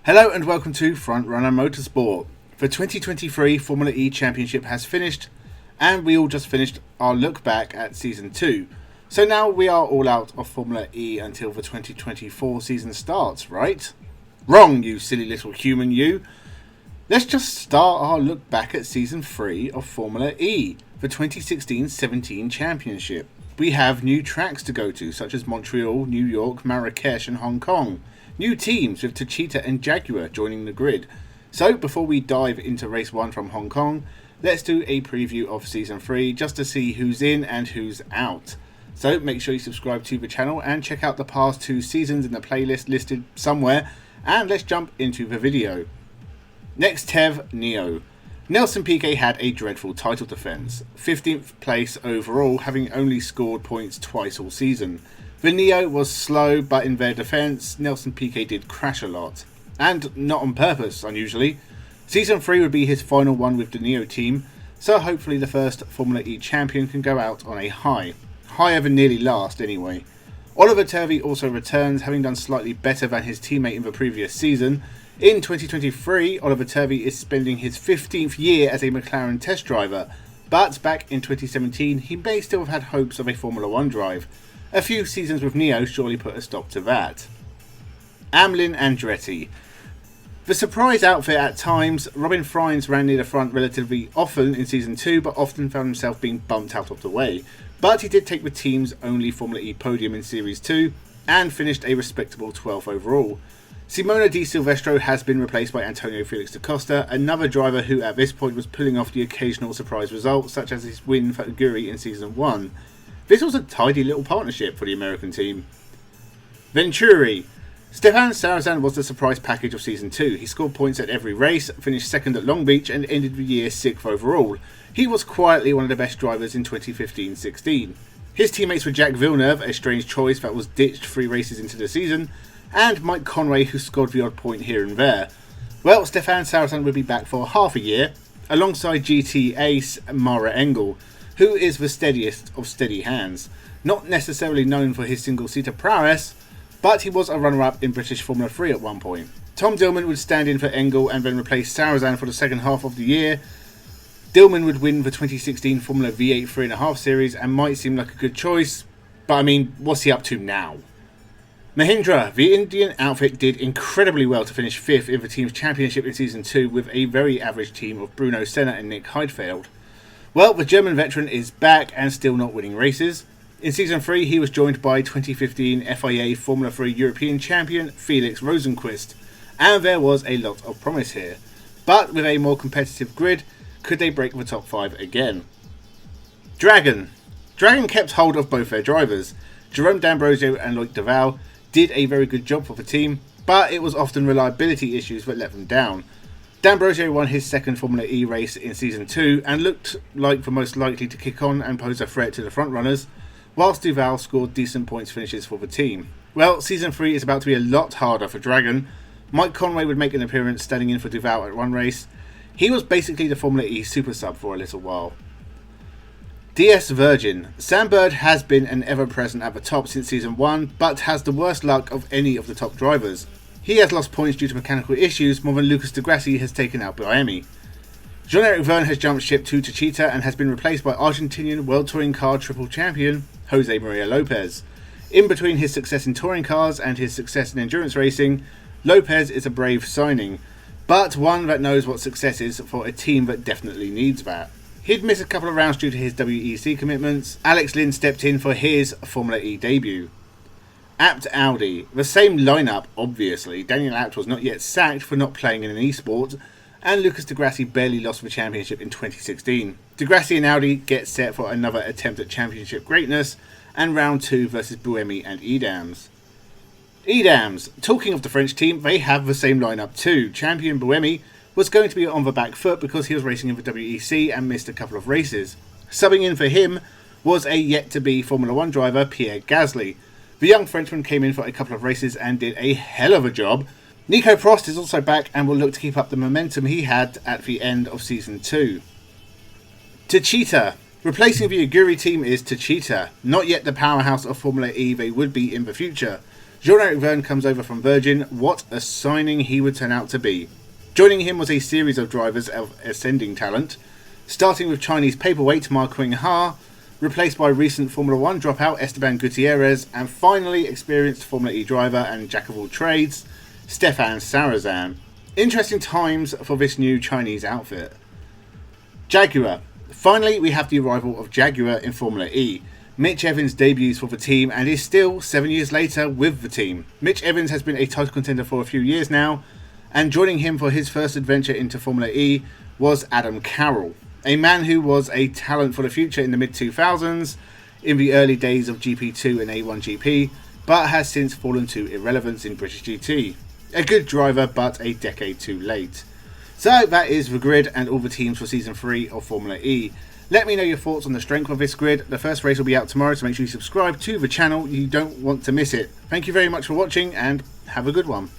Hello and welcome to Frontrunner Motorsport. The 2023 Formula E Championship has finished, and we all just finished our look back at Season 2. So now we are all out of Formula E until the 2024 season starts, right? Wrong, you silly little human you. Let's just start our look back at Season 3 of Formula E, the 2016-17 Championship. We have new tracks to go to, such as Montreal, New York, Marrakesh and Hong Kong. New teams with Techeetah and Jaguar joining the grid. So before we dive into race 1 from Hong Kong, let's do a preview of Season 3 just to see who's in and who's out. So make sure you subscribe to the channel and check out the past 2 seasons in the playlist listed somewhere, and let's jump into the video. Next, Tev Neo. Nelson Piquet had a dreadful title defence, 15th place overall, having only scored points twice all season. The Neo was slow, but in their defence, Nelson Piquet did crash a lot. And not on purpose, unusually. Season 3 would be his final one with the Neo team, so hopefully the first Formula E champion can go out on a high. Higher than nearly last, anyway. Oliver Turvey also returns, having done slightly better than his teammate in the previous season. In 2023, Oliver Turvey is spending his 15th year as a McLaren test driver, but back in 2017 he may still have had hopes of a Formula 1 drive. A few seasons with Neo surely put a stop to that. Amlin Andretti. The surprise outfit at times, Robin Frijns ran near the front relatively often in Season 2, but often found himself being bumped out of the way. But he did take the team's only Formula E podium in Series 2, and finished a respectable 12th overall. Simona Di Silvestro has been replaced by Antonio Felix da Costa, another driver who at this point was pulling off the occasional surprise result, such as his win for Aguri in Season 1. This was a tidy little partnership for the American team. Venturi. Stefan Sarrazin was the surprise package of Season 2. He scored points at every race, finished second at Long Beach and ended the year 6th overall. He was quietly one of the best drivers in 2015-16. His teammates were Jack Villeneuve, a strange choice that was ditched 3 races into the season, and Mike Conway, who scored the odd point here and there. Well, Stefan Sarrazin will be back for half a year, alongside GT ace Mara Engel, who is the steadiest of steady hands. Not necessarily known for his single-seater prowess, but he was a runner-up in British Formula 3 at one point. Tom Dillman would stand in for Engel and then replace Sarrazin for the second half of the year. Dillman would win the 2016 Formula V8 3.5 Series and might seem like a good choice, but I mean, what's he up to now? Mahindra. The Indian outfit did incredibly well to finish 5th in the team's championship in Season 2 with a very average team of Bruno Senna and Nick Heidfeld. Well, the German veteran is back and still not winning races. In Season 3 he was joined by 2015 FIA Formula 3 European champion Felix Rosenqvist, and there was a lot of promise here. But with a more competitive grid, could they break the top 5 again? Dragon. Dragon kept hold of both their drivers. Jerome D'Ambrosio and Loic Duval did a very good job for the team, but it was often reliability issues that let them down. D'Ambrosio won his second Formula E race in Season 2 and looked like the most likely to kick on and pose a threat to the frontrunners, whilst Duval scored decent points finishes for the team. Well, Season 3 is about to be a lot harder for Dragon. Mike Conway would make an appearance standing in for Duval at one race. He was basically the Formula E super sub for a little while. DS Virgin. Sam Bird has been an ever-present at the top since Season 1, but has the worst luck of any of the top drivers. He has lost points due to mechanical issues more than Lucas Di Grassi has taken out Miami. Jean-Eric Vergne has jumped ship to Techeetah and has been replaced by Argentinian World Touring Car Triple Champion Jose Maria Lopez. In between his success in touring cars and his success in endurance racing, Lopez is a brave signing, but one that knows what success is for a team that definitely needs that. He'd miss a couple of rounds due to his WEC commitments. Alex Lynn stepped in for his Formula E debut. Abt Audi. The same lineup, obviously. Daniel Abt was not yet sacked for not playing in an esport, and Lucas Di Grassi barely lost the championship in 2016. Di Grassi and Audi get set for another attempt at championship greatness, and round 2 versus Buemi and Edams. Edams. Talking of the French team, they have the same lineup too. Champion Buemi was going to be on the back foot because he was racing in the WEC and missed a couple of races. Subbing in for him was a yet-to-be Formula 1 driver, Pierre Gasly. The young Frenchman came in for a couple of races and did a hell of a job. Nico Prost is also back and will look to keep up the momentum he had at the end of Season 2. Techeetah. Replacing the Aguri team is Techeetah, not yet the powerhouse of Formula E they would be in the future. Jean-Eric Vergne comes over from Virgin. What a signing he would turn out to be. Joining him was a series of drivers of ascending talent, starting with Chinese paperweight Ma Qing-ha, replaced by recent Formula 1 dropout Esteban Gutierrez, and finally experienced Formula E driver and jack of all trades, Stefan Sarazan. Interesting times for this new Chinese outfit. Jaguar. Finally, we have the arrival of Jaguar in Formula E. Mitch Evans debuts for the team and is still 7 years later with the team. Mitch Evans has been a title contender for a few years now, and joining him for his first adventure into Formula E was Adam Carroll, a man who was a talent for the future in the mid-2000s, in the early days of GP2 and A1GP, but has since fallen to irrelevance in British GT. A good driver, but a decade too late. So that is the grid and all the teams for Season 3 of Formula E. Let me know your thoughts on the strength of this grid. The first race will be out tomorrow, so make sure you subscribe to the channel. You don't want to miss it. Thank you very much for watching and have a good one.